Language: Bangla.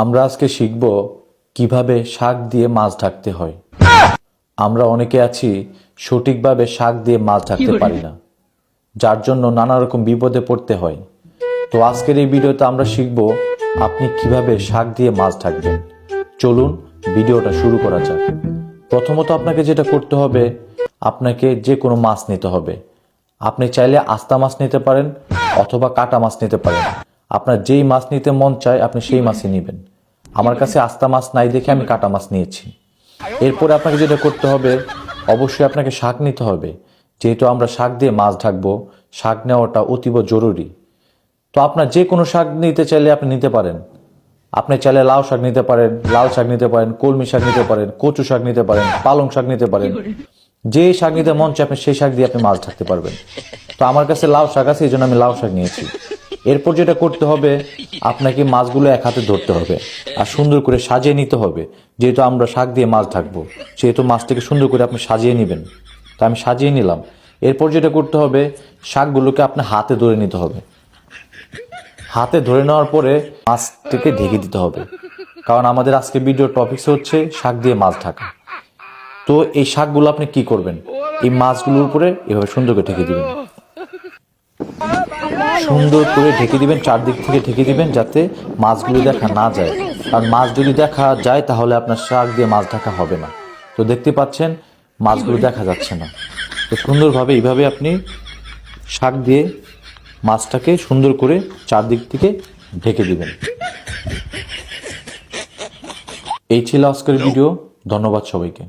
আমরা আজকে শিখব কিভাবে শাক দিয়ে মাছ ঢাকতে হয়। আমরা অনেকে আছি সঠিকভাবে শাক দিয়ে মাছ ঢাকতে পারি না, যার জন্য নানা রকম বিপদে পড়তে হয়। তো আজকের এই ভিডিওতে আমরা শিখব আপনি কিভাবে শাক দিয়ে মাছ ঢাকবেন। চলুন ভিডিওটা শুরু করা যাক। প্রথমত আপনাকে যেটা করতে হবে, আপনাকে যে কোনো মাছ নিতে হবে। আপনি চাইলে আস্তা মাছ নিতে পারেন অথবা কাটা মাছ নিতে পারেন। আপনার যেই মাছ নিতে মন চায় আপনি সেই মাছই নেবেন। আমার কাছে আস্তা মাছ নাই দেখে আমি কাটা মাছ নিয়েছি। এরপরে আপনাকে যেটা করতে হবে, অবশ্যই আপনাকে শাক নিতে হবে। যেহেতু আমরা শাক দিয়ে মাছ ঢাকবো, শাক নেওয়াটা অতীব জরুরি। তো আপনার যে কোনো শাক নিতে চাইলে আপনি নিতে পারেন। আপনি চাইলে লাউ শাক নিতে পারেন, লাল শাক নিতে পারেন, কলমি শাক নিতে পারেন, কচু শাক নিতে পারেন, পালং শাক নিতে পারেন। যে শাক নিতে মন চায় আপনি সেই শাক দিয়ে আপনি মাছ ঢাকতে পারবেন। তো আমার কাছে লাউ শাক আছে, এই জন্য আমি লাউ শাক নিয়েছি। এরপর যেটা করতে হবে, আপনাকে মাছগুলো এক হাতে ধরতে হবে আর সুন্দর করে সাজিয়ে নিতে হবে। যেহেতু আমরা শাক দিয়ে মাছ ঢাকবো, সেহেতু মাছটাকে সুন্দর করে আপনি সাজিয়ে নেবেন। তো আমি সাজিয়ে নিলাম। এরপর যেটা করতে হবে, শাকগুলোকে আপনি হাতে ধরে নিতে হবে। হাতে ধরে নেওয়ার পরে মাছটাকে ঢেকে দিতে হবে, কারণ আমাদের আজকে ভিডিওর টপিকস হচ্ছে শাক দিয়ে মাছ ঢাকা। তো এই শাকগুলো আপনি কি করবেন, এই মাছগুলোর উপরে এভাবে সুন্দর করে ঢেকে দিবেন। সুন্দর করে ঢেকে দিবেন, চারদিক থেকে ঢেকে দিবেন যাতে মাছগুলো দেখা না যায়। আর মাছ যদি দেখা যায় তাহলে আপনার শাক দিয়ে মাছ ঢাকা হবে না। তো দেখতে পাচ্ছেন মাছগুলো দেখা যাচ্ছে না। তো সুন্দরভাবে এইভাবে আপনি শাক দিয়ে মাছটাকে সুন্দর করে চারদিক থেকে ঢেকে দিবেন। এই ছিল আজকের ভিডিও। ধন্যবাদ সবাইকে।